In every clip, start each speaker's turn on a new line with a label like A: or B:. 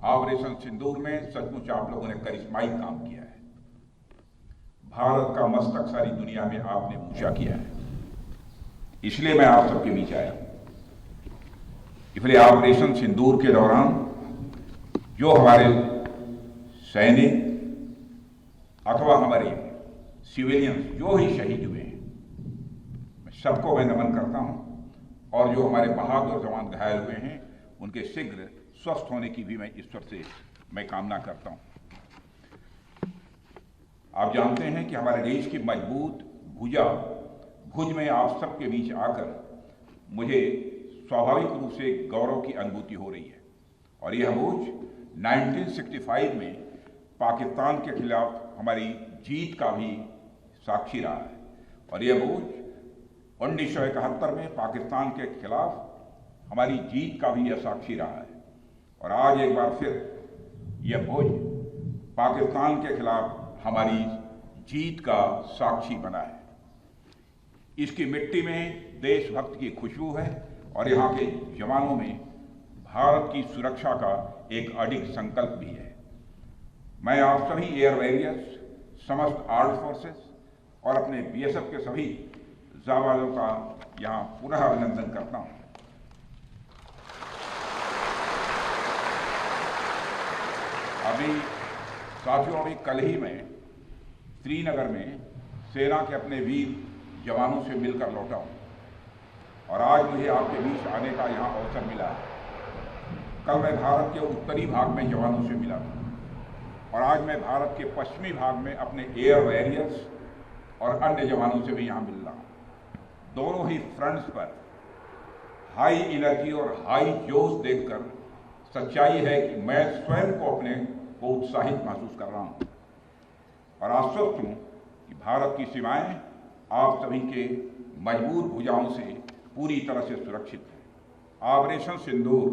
A: Operation सिंदूर में सचमुच आप लोगों ने करिश्माई काम किया है। भारत का मस्तक सारी दुनिया में आपने ऊंचा किया है, इसलिए मैं आप सबके बीच आया हूं। इसलिए ऑपरेशन सिंदूर के दौरान जो हमारे सैनिक अथवा हमारे सिविलियंस जो ही शहीद हुए हैं, सबको मैं नमन करता हूं, और जो हमारे बहादुर जवान घायल हुए हैं उनके शीघ्र स्वस्थ होने की भी मैं ईश्वर से मैं कामना करता हूं। आप जानते हैं कि हमारे देश की मजबूत भुज में आप सबके बीच आकर मुझे स्वाभाविक रूप से गौरव की अनुभूति हो रही है, और यह भुज 1965 में पाकिस्तान के खिलाफ हमारी जीत का भी साक्षी रहा है, और यह भुज 1971 में पाकिस्तान के खिलाफ हमारी जीत का भी यह साक्षी रहा है, और आज एक बार फिर यह भुज पाकिस्तान के खिलाफ हमारी जीत का साक्षी बना है। इसकी मिट्टी में देशभक्त की खुशबू है, और यहाँ के जवानों में भारत की सुरक्षा का एक अडिग संकल्प भी है। मैं आप सभी एयर वॉरियर्स, समस्त आर्म्ड फोर्सेस और अपने बीएसएफ के सभी जाबाजों का यहाँ पुनः अभिनंदन करता हूँ। अभी कल ही में श्रीनगर में सेना के अपने वीर जवानों से मिलकर लौटा हूँ, और आज मुझे आपके बीच आने का यहाँ अवसर मिला है। कल मैं भारत के उत्तरी भाग में जवानों से मिला था, और आज मैं भारत के पश्चिमी भाग में अपने एयर वॉरियर्स और अन्य जवानों से भी यहाँ मिल रहा हूँ। दोनों ही फ्रंट्स पर हाई एनर्जी और हाई जोश देखकर सच्चाई है कि मैं स्वयं को अपने को उत्साहित महसूस कर रहा हूँ, और आश्वस्त हूँ कि भारत की सीमाएं आप सभी के मजबूत भुजाओं से पूरी तरह से सुरक्षित है। ऑपरेशन सिंदूर,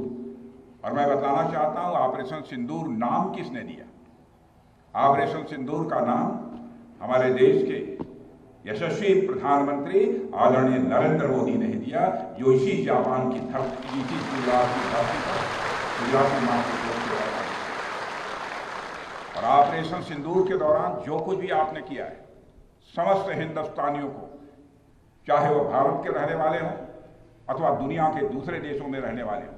A: और मैं बताना चाहता हूँ ऑपरेशन सिंदूर नाम किसने दिया? ऑपरेशन सिंदूर का नाम हमारे देश के यशस्वी प्रधानमंत्री आदरणीय नरेंद्र मोदी ने दिया, जो इसी जापान की धरती, इसी गुजरात की धरती पर गुजराती मां को और ऑपरेशन सिंदूर के दौरान जो कुछ भी आपने किया है, समस्त हिंदुस्तानियों को, चाहे वह भारत के रहने वाले हों अथवा दुनिया के दूसरे देशों में रहने वाले हों,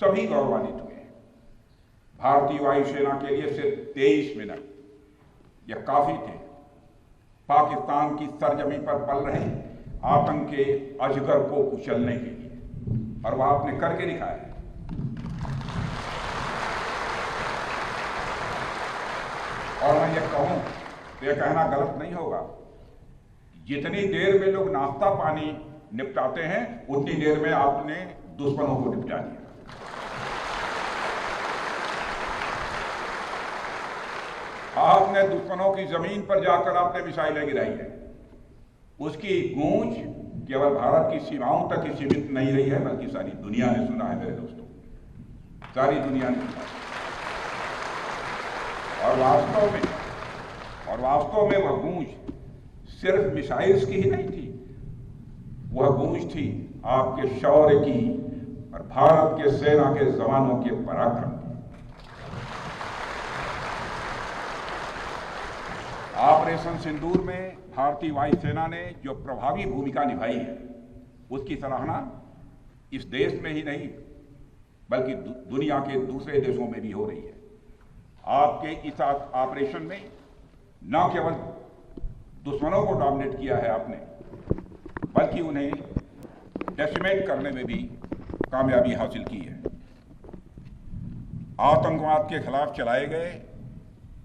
A: सभी गौरवान्वित हुए हैं। भारतीय वायुसेना के लिए सिर्फ 23 मिनट यह काफी थे पाकिस्तान की सरजमी पर पल रहे आतंक के अजगर को कुचलने के लिए, और वह आपने करके दिखाया है। और मैं ये कहूं तो यह कहना गलत नहीं होगा, जितनी देर में लोग नाश्ता पानी निपटाते हैं उतनी देर में आपने दुश्मनों को निपटा दिया। आपने दुश्मनों की जमीन पर जाकर आपने मिसाइलें गिराई है। उसकी गूंज केवल भारत की सीमाओं तक ही सीमित नहीं रही है, बल्कि सारी दुनिया ने सुना है मेरे दोस्तों, सारी दुनिया ने सुना। और वास्तव में वह गूंज सिर्फ मिसाइल्स की ही नहीं थी, वह गूंज थी आपके शौर्य की और भारत के सेना के जवानों के पराक्रम की। ऑपरेशन सिंदूर में भारतीय वायुसेना ने जो प्रभावी भूमिका निभाई है, उसकी सराहना इस देश में ही नहीं बल्कि दुनिया के दूसरे देशों में भी हो रही है। आपके इस ऑपरेशन में न केवल दुश्मनों को डोमिनेट किया है आपने, बल्कि उन्हें डेसिमेट करने में भी कामयाबी हासिल की है। आतंकवाद के खिलाफ चलाए गए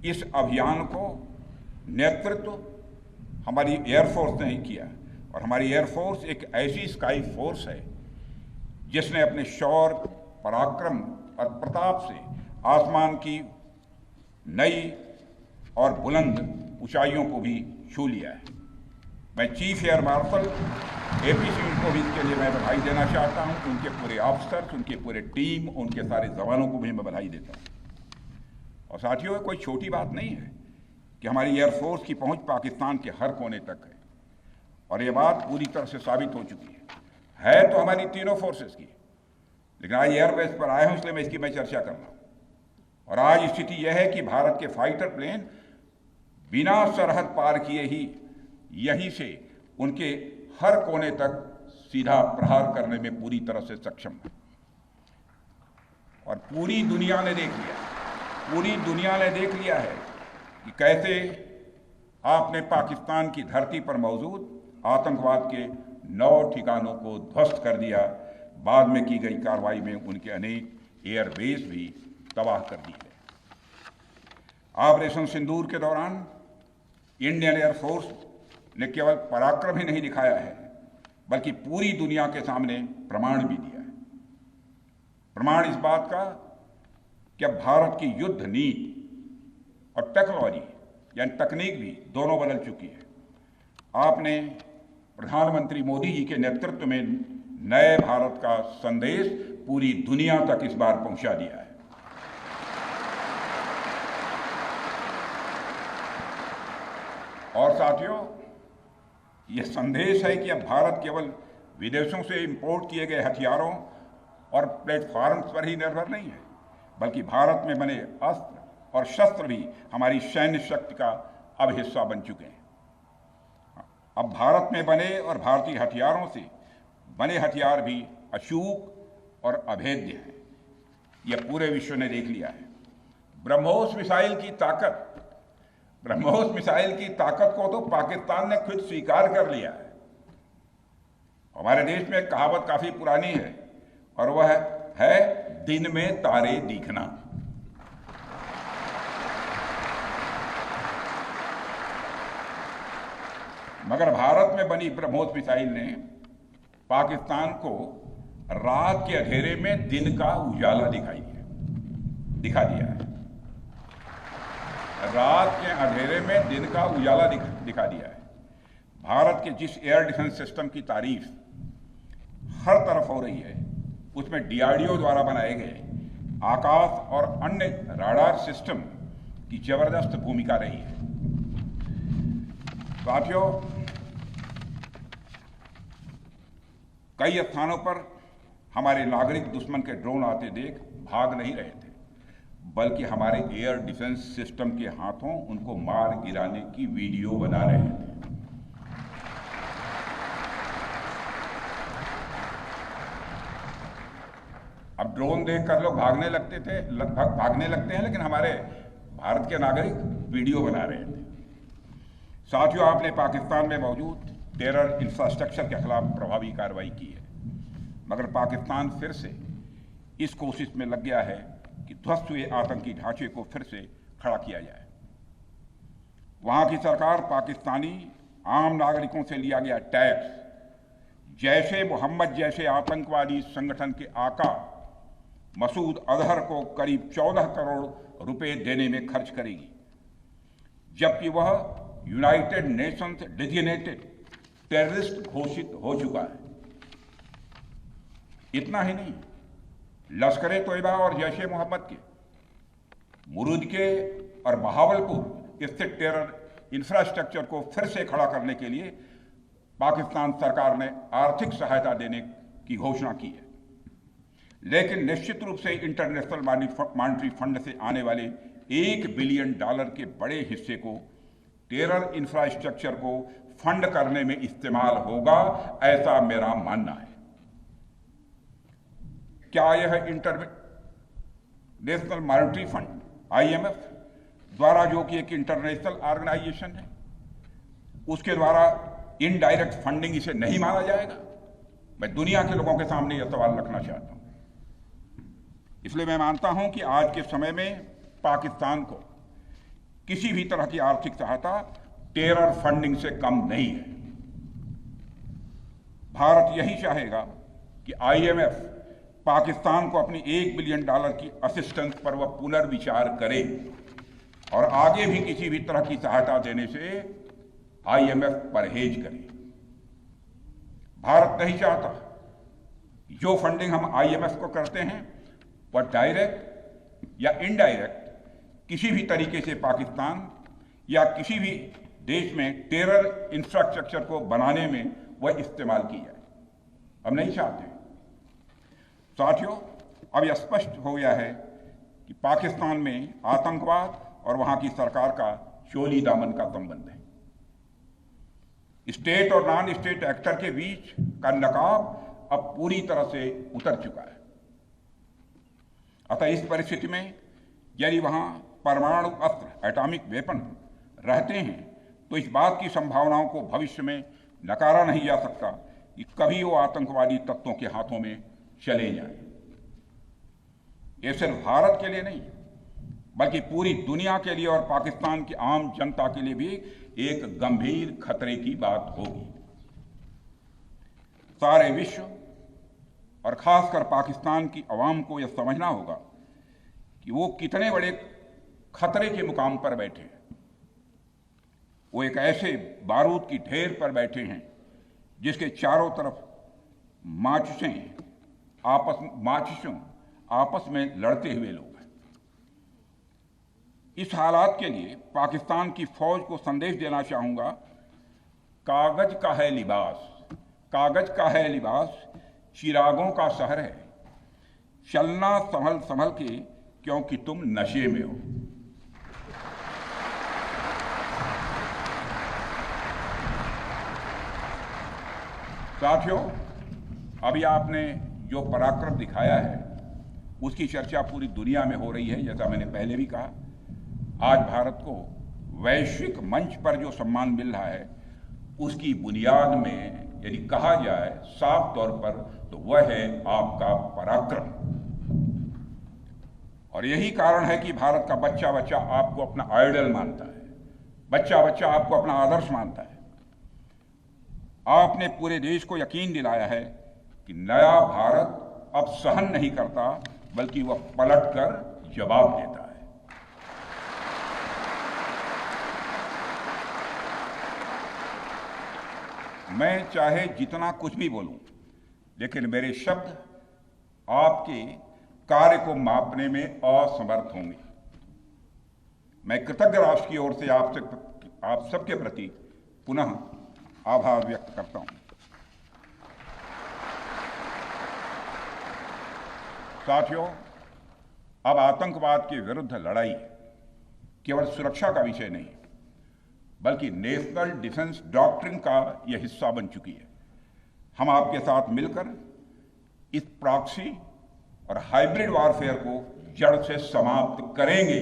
A: इस अभियान को नेतृत्व हमारी एयरफोर्स ने ही किया, और हमारी एयरफोर्स एक ऐसी स्काई फोर्स है जिसने अपने शौर्य, पराक्रम और प्रताप से आसमान की नई और बुलंद ऊंचाइयों को भी छू लिया है। मैं chief air marshal AP Singh को भी इसके लिए मैं बधाई देना चाहता हूं, उनके पूरे ऑफिसर्स, उनके पूरे टीम, उनके सारे जवानों को भी मैं बधाई देता हूं। और साथियों, कोई छोटी बात नहीं है कि हमारी एयरफोर्स की पहुंच पाकिस्तान के हर कोने तक है, और ये बात पूरी तरह से साबित हो चुकी है तो हमारी तीनों फोर्सेस की, लेकिन आज एयरबेस पर आए हूं इसलिए मैं इसकी चर्चा कर रहा हूं। और आज स्थिति यह है कि भारत के फाइटर प्लेन बिना सरहद पार किए ही यहीं से उनके हर कोने तक सीधा प्रहार करने में पूरी तरह से सक्षम है। और पूरी दुनिया ने देख लिया है कि कैसे आपने पाकिस्तान की धरती पर मौजूद आतंकवाद के 9 ठिकानों को ध्वस्त कर दिया। बाद में की गई कार्रवाई में उनके अनेक एयरबेस भी तबाह कर दिए गए। ऑपरेशन सिंदूर के दौरान इंडियन एयरफोर्स ने केवल पराक्रम ही नहीं दिखाया है, बल्कि पूरी दुनिया के सामने प्रमाण भी दिया है। प्रमाण इस बात का कि अब भारत की युद्ध नीति और टेक्नोलॉजी यानी तकनीक भी दोनों बदल चुकी है। आपने प्रधानमंत्री मोदी जी के नेतृत्व में नए भारत का संदेश पूरी दुनिया तक इस बार पहुंचा दिया है। और साथियों, यह संदेश है कि अब भारत केवल विदेशों से इंपोर्ट किए गए हथियारों और प्लेटफॉर्म्स पर ही निर्भर नहीं है, बल्कि भारत में बने अस्त्र और शस्त्र भी हमारी सैन्य शक्ति का अब हिस्सा बन चुके हैं। अब भारत में बने और भारतीय हथियारों से बने हथियार भी अचूक और अभेद्य हैं। यह पूरे विश्व ने देख लिया है। ब्रह्मोस मिसाइल की ताकत को तो पाकिस्तान ने खुद स्वीकार कर लिया है। हमारे देश में एक कहावत काफी पुरानी है और वह है दिन में तारे दिखना। मगर भारत में बनी ब्रह्मोस मिसाइल ने पाकिस्तान को रात के अंधेरे में दिन का उजाला दिखा दिया है। रात के अंधेरे में दिन का उजाला दिखा दिया है। भारत के जिस एयर डिफेंस सिस्टम की तारीफ हर तरफ हो रही है, उसमें डीआरडीओ द्वारा बनाए गए आकाश और अन्य राडार सिस्टम की जबरदस्त भूमिका रही है। साथियों, कई स्थानों पर हमारे नागरिक दुश्मन के ड्रोन आते देख भाग नहीं रहे थे, बल्कि हमारे एयर डिफेंस सिस्टम के हाथों उनको मार गिराने की वीडियो बना रहे थे। अब ड्रोन देखकर लोग भागने लगते हैं, लेकिन हमारे भारत के नागरिक वीडियो बना रहे थे। साथियों, आपने पाकिस्तान में मौजूद टेरर इंफ्रास्ट्रक्चर के खिलाफ प्रभावी कार्रवाई की है, मगर पाकिस्तान फिर से इस कोशिश में लग गया है कि ध्वस्त हुए आतंकी ढांचे को फिर से खड़ा किया जाए। वहां की सरकार पाकिस्तानी आम नागरिकों से लिया गया टैक्स जैशे मोहम्मद जैसे आतंकवादी संगठन के आका मसूद अजहर को करीब 14 करोड़ रुपए देने में खर्च करेगी, जबकि वह यूनाइटेड नेशंस डेजिग्नेटेड टेररिस्ट घोषित हो चुका है। इतना ही नहीं, लश्कर-ए-तोयबा और जैश-ए मोहम्मद के मुरुद के और बहावलपुर स्थित टेरर इंफ्रास्ट्रक्चर को फिर से खड़ा करने के लिए पाकिस्तान सरकार ने आर्थिक सहायता देने की घोषणा की है, लेकिन निश्चित रूप से इंटरनेशनल मॉनेटरी फंड से आने वाले $1 बिलियन के बड़े हिस्से को टेरर इंफ्रास्ट्रक्चर को फंड करने में इस्तेमाल होगा, ऐसा मेरा मानना है। क्या यह इंटरनेशनल मॉनेटरी फंड IMF द्वारा, जो कि एक इंटरनेशनल ऑर्गेनाइजेशन है, उसके द्वारा इनडायरेक्ट फंडिंग इसे नहीं माना जाएगा? मैं दुनिया के लोगों के सामने यह सवाल रखना चाहता हूं। इसलिए मैं मानता हूं कि आज के समय में पाकिस्तान को किसी भी तरह की आर्थिक सहायता टेरर फंडिंग से कम नहीं है। भारत यही चाहेगा कि IMF पाकिस्तान को अपनी $1 बिलियन की असिस्टेंस पर वह पुनर्विचार करे और आगे भी किसी भी तरह की सहायता देने से IMF परहेज करे। भारत नहीं चाहता जो फंडिंग हम IMF को करते हैं वह डायरेक्ट या इनडायरेक्ट किसी भी तरीके से पाकिस्तान या किसी भी देश में टेरर इंफ्रास्ट्रक्चर को बनाने में वह इस्तेमाल की जाए। हम नहीं चाहते। साथियों, अब यह स्पष्ट हो गया है कि पाकिस्तान में आतंकवाद और वहां की सरकार का चोली दामन का संबंध है। स्टेट और नॉन स्टेट एक्टर के बीच का नकाब अब पूरी तरह से उतर चुका है। अतः इस परिस्थिति में यदि वहां परमाणु अस्त्र, एटॉमिक वेपन रहते हैं तो इस बात की संभावनाओं को भविष्य में नकारा नहीं जा सकता कि कभी वो आतंकवादी तत्वों के हाथों में चले जाएं। ये सिर्फ भारत के लिए नहीं बल्कि पूरी दुनिया के लिए और पाकिस्तान की आम जनता के लिए भी एक गंभीर खतरे की बात होगी। सारे विश्व और खासकर पाकिस्तान की आवाम को यह समझना होगा कि वो कितने बड़े खतरे के मुकाम पर बैठे हैं। वो एक ऐसे बारूद की ढेर पर बैठे हैं जिसके चारों तरफ माचिसों आपस में लड़ते हुए लोग हैं। इस हालात के लिए पाकिस्तान की फौज को संदेश देना चाहूंगा, कागज का है लिबास, कागज का है लिबास, चिरागों का शहर है, चलना संभल संभल के क्योंकि तुम नशे में हो। साथियों, अभी आपने जो पराक्रम दिखाया है उसकी चर्चा पूरी दुनिया में हो रही है। जैसा मैंने पहले भी कहा, आज भारत को वैश्विक मंच पर जो सम्मान मिल रहा है उसकी बुनियाद में यदि कहा जाए साफ तौर पर तो वह है आपका पराक्रम। और यही कारण है कि भारत का बच्चा बच्चा आपको अपना आइडल मानता है, बच्चा बच्चा आपको अपना आदर्श मानता है। आपने पूरे देश को यकीन दिलाया है कि नया भारत अब सहन नहीं करता बल्कि वह पलटकर जवाब देता है। मैं चाहे जितना कुछ भी बोलूं, लेकिन मेरे शब्द आपके कार्य को मापने में असमर्थ होंगे। मैं कृतज्ञ राष्ट्र की ओर से आप सबके प्रति पुनः आभार व्यक्त करता हूं। साथियों, अब आतंकवाद के विरुद्ध लड़ाई केवल सुरक्षा का विषय नहीं बल्कि नेशनल डिफेंस डॉक्ट्रिन का यह हिस्सा बन चुकी है। हम आपके साथ मिलकर इस प्रॉक्सी और हाइब्रिड वॉरफेयर को जड़ से समाप्त करेंगे।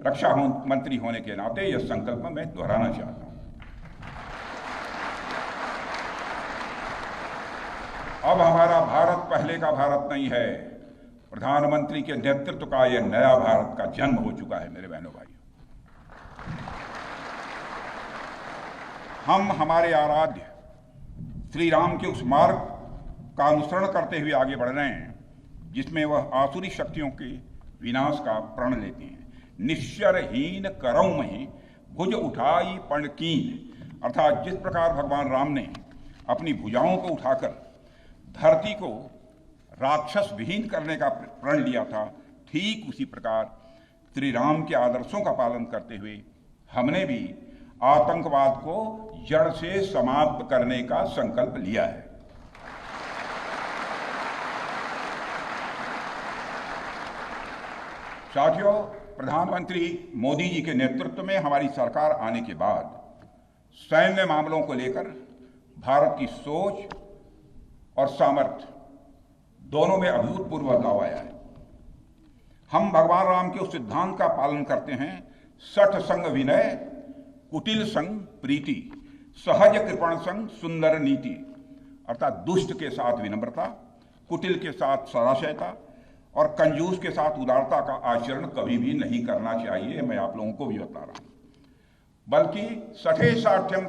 A: रक्षा मंत्री होने के नाते यह संकल्प मैं दोहराना चाहता हूं। अब हमारा भारत पहले का भारत नहीं है। प्रधानमंत्री के नेतृत्व का यह नया भारत का जन्म हो चुका है। मेरे बहनों भाइयों, हम हमारे आराध्य श्री राम के उस मार्ग का अनुसरण करते हुए आगे बढ़ रहे हैं जिसमें वह आसुरी शक्तियों के विनाश का प्रण लेते हैं। निश्चरहीन करऊं मही भुज उठाई पण कीन, अर्थात जिस प्रकार भगवान राम ने अपनी भुजाओं को उठाकर धरती को राक्षस विहीन करने का प्रण लिया था, ठीक उसी प्रकार श्री राम के आदर्शों का पालन करते हुए हमने भी आतंकवाद को जड़ से समाप्त करने का संकल्प लिया है। साथियों, प्रधानमंत्री मोदी जी के नेतृत्व में हमारी सरकार आने के बाद सैन्य मामलों को लेकर भारत की सोच और सामर्थ्य दोनों में अभूतपूर्व बदलाव आया है। हम भगवान राम के उस सिद्धांत का पालन करते हैं, सठ संग विनय, कुटिल संग प्रीति, सहज कृपण संग सुंदर नीति, अर्थात दुष्ट के साथ विनम्रता, कुटिल के साथ सदाशयता और कंजूस के साथ उदारता का आचरण कभी भी नहीं करना चाहिए। मैं आप लोगों को भी बता रहा हूं, बल्कि सठे साठ्यम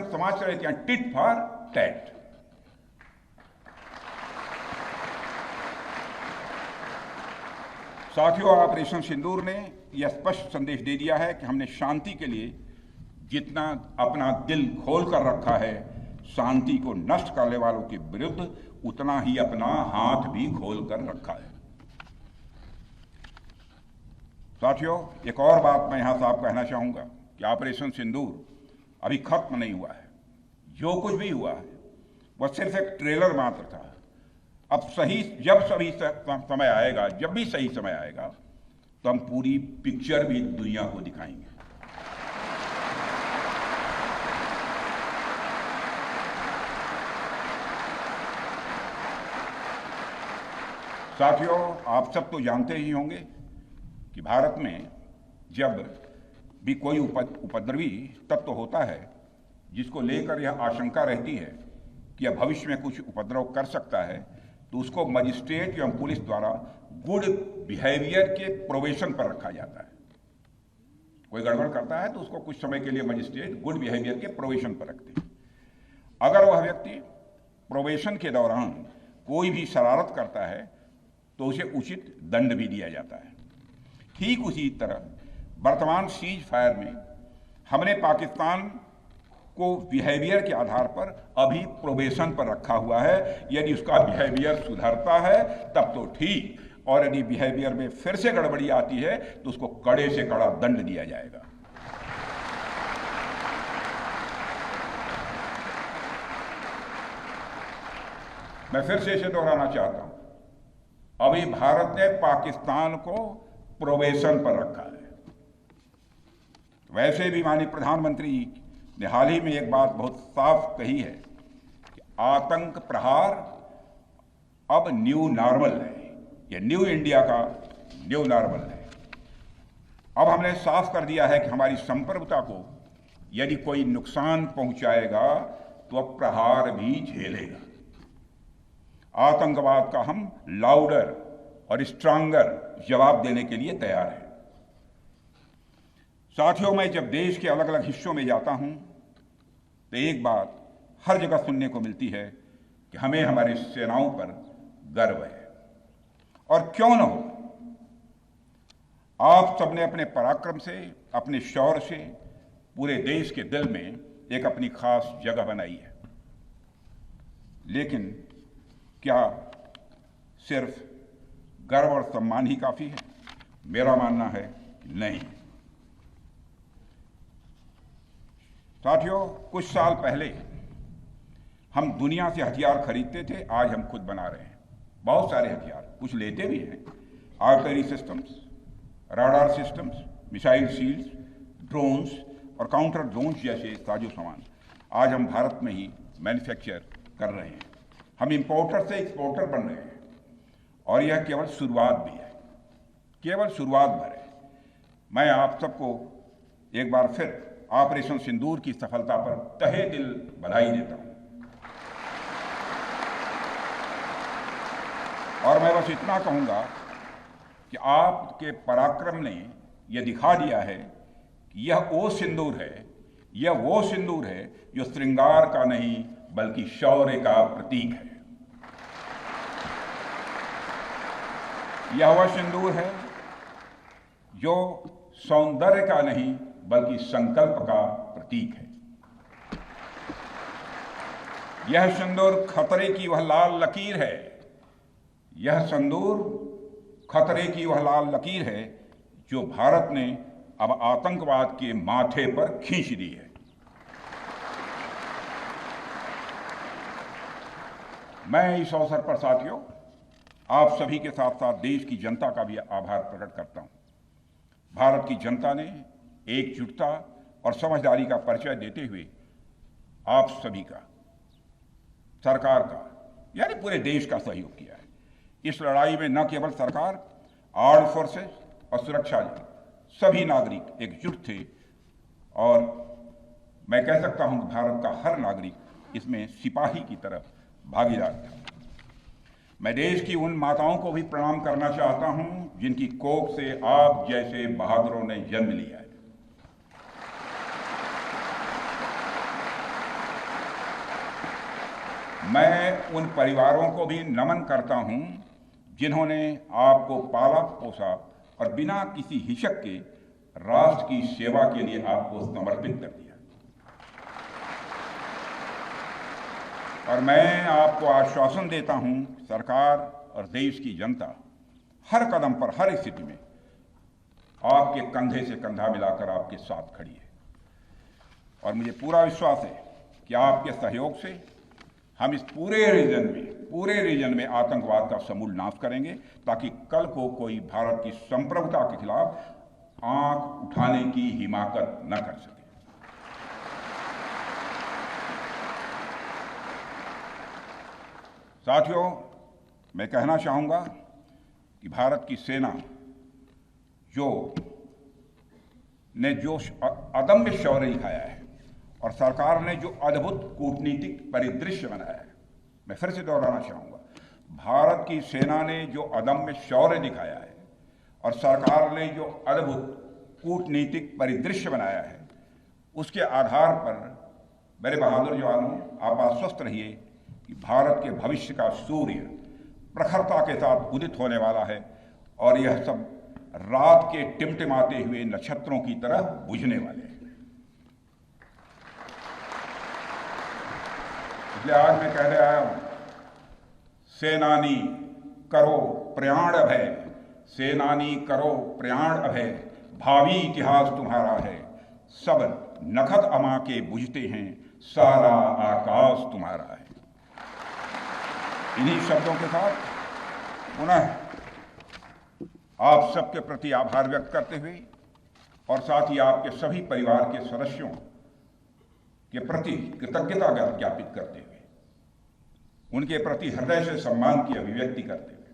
A: समाचरित या टिट फॉर टैट। साथियों, ऑपरेशन सिंदूर ने यह स्पष्ट संदेश दे दिया है कि हमने शांति के लिए जितना अपना दिल खोल कर रखा है, शांति को नष्ट करने वालों के विरुद्ध उतना ही अपना हाथ भी खोल कर रखा है। साथियों, एक और बात मैं यहां साफ कहना चाहूंगा कि ऑपरेशन सिंदूर अभी खत्म नहीं हुआ है। जो कुछ भी हुआ है वह सिर्फ एक ट्रेलर मात्र था। अब समय आएगा, जब भी सही समय आएगा, तो हम पूरी पिक्चर भी दुनिया को दिखाएंगे। साथियों, आप सब तो जानते ही होंगे कि भारत में जब भी कोई उपद्रवी तत्व होता है जिसको लेकर यह आशंका रहती है कि यह भविष्य में कुछ उपद्रव कर सकता है, तो उसको मजिस्ट्रेट एवं पुलिस द्वारा गुड बिहेवियर के प्रोबेशन पर रखा जाता है। कोई गड़बड़ करता है तो उसको कुछ समय के लिए मजिस्ट्रेट गुड बिहेवियर के प्रोबेशन पर रखते हैं। अगर वह व्यक्ति प्रोबेशन के दौरान कोई भी शरारत करता है तो उसे उचित दंड भी दिया जाता है। ठीक उसी तरह वर्तमान सीज फायर में हमने पाकिस्तान को बिहेवियर के आधार पर अभी प्रोबेशन पर रखा हुआ है। यदि उसका बिहेवियर सुधरता है तब तो ठीक, और यदि बिहेवियर में फिर से गड़बड़ी आती है तो उसको कड़े से कड़ा दंड दिया जाएगा। मैं फिर से इसे दोहराना चाहता हूं, अभी भारत ने पाकिस्तान को प्रोबेशन पर रखा है। वैसे भी माननीय प्रधानमंत्री ने हाल ही में एक बात बहुत साफ कही है कि आतंक प्रहार अब न्यू नॉर्मल है, यह न्यू इंडिया का न्यू नॉर्मल है। अब हमने साफ कर दिया है कि हमारी संप्रभुता को यदि कोई नुकसान पहुंचाएगा तो अब प्रहार भी झेलेगा। आतंकवाद का हम लाउडर और स्ट्रांगर जवाब देने के लिए तैयार हैं। साथियों, मैं जब देश के अलग अलग हिस्सों में जाता हूं तो एक बात हर जगह सुनने को मिलती है कि हमें हमारी सेनाओं पर गर्व है, और क्यों न हो। आप सबने अपने पराक्रम से, अपने शौर्य से पूरे देश के दिल में एक अपनी खास जगह बनाई है। लेकिन क्या सिर्फ गर्व और सम्मान ही काफी है? मेरा मानना है कि नहीं। साथियों, कुछ साल पहले हम दुनिया से हथियार खरीदते थे, आज हम खुद बना रहे हैं बहुत सारे हथियार। कुछ लेते भी हैं, artillery systems, radar systems, missile shields, drones और काउंटर ड्रोन्स जैसे साजो सामान आज हम भारत में ही मैन्युफैक्चर कर रहे हैं। हम इंपोर्टर से एक्सपोर्टर बन रहे हैं, और यह केवल शुरुआत भी है, केवल शुरुआत भर है। मैं आप सबको एक बार फिर ऑपरेशन सिंदूर की सफलता पर तहे दिल बधाई देता हूं, और मैं बस इतना कहूंगा कि आपके पराक्रम ने यह दिखा दिया है कि यह वो सिंदूर है, यह वो सिंदूर है जो श्रृंगार का नहीं बल्कि शौर्य का प्रतीक है। यह वह सिंदूर है जो सौंदर्य का नहीं बल्कि संकल्प का प्रतीक है। यह सिंदूर खतरे की वह लाल लकीर है, यह सिंदूर खतरे की वह लाल लकीर है जो भारत ने अब आतंकवाद के माथे पर खींच दी है। मैं इस अवसर पर साथियों आप सभी के साथ साथ देश की जनता का भी आभार प्रकट करता हूं। भारत की जनता ने एकजुटता और समझदारी का परिचय देते हुए आप सभी का, सरकार का, यानी पूरे देश का सहयोग किया है। इस लड़ाई में न केवल सरकार, आर्म्ड फोर्सेस और सुरक्षा बल, सभी नागरिक एकजुट थे, और मैं कह सकता हूं कि भारत का हर नागरिक इसमें सिपाही की तरह भागीदार था। मैं देश की उन माताओं को भी प्रणाम करना चाहता हूं जिनकी कोख से आप जैसे बहादुरों ने जन्म लिया है। मैं उन परिवारों को भी नमन करता हूं जिन्होंने आपको पाला पोसा और बिना किसी हिचक के राष्ट्र की सेवा के लिए आपको समर्पित कर दिया। और मैं आपको आश्वासन देता हूं, सरकार और देश की जनता हर कदम पर, हर स्थिति में आपके कंधे से कंधा मिलाकर आपके साथ खड़ी है। और मुझे पूरा विश्वास है कि आपके सहयोग से हम इस पूरे रीजन में आतंकवाद का समूल नाश करेंगे, ताकि कल को कोई भारत की संप्रभुता के खिलाफ आंख उठाने की हिमाकत न कर सके। साथियों, मैं कहना चाहूंगा कि भारत की सेना ने जो अदम्य शौर्य दिखाया है और सरकार ने जो अद्भुत कूटनीतिक परिदृश्य बनाया है, मैं फिर से दोहराना चाहूंगा, भारत की सेना ने जो अदम्य शौर्य दिखाया है और सरकार ने जो अद्भुत कूटनीतिक परिदृश्य बनाया है, उसके आधार पर मेरे बहादुर जवानों, आप आश्वस्त रहिए कि भारत के भविष्य का सूर्य प्रखरता के साथ उदित होने वाला है और यह सब रात के टिमटिमाते हुए नक्षत्रों की तरह बुझने वाले हैं। इसलिए आज मैं कहने आया हूं, सेनानी करो प्रयाण अभय, सेनानी करो प्रयाण अभय, भावी इतिहास तुम्हारा है, सब नखत अमा के बुझते हैं, सारा आकाश तुम्हारा है। इन्हीं शब्दों के साथ पुनः आप सबके प्रति आभार व्यक्त करते हुए और साथ ही आपके सभी परिवार के सदस्यों के प्रति कृतज्ञता ज्ञापित करते हुए, उनके प्रति हृदय से सम्मान की अभिव्यक्ति करते हुए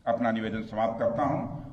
A: अपना निवेदन समाप्त करता हूं।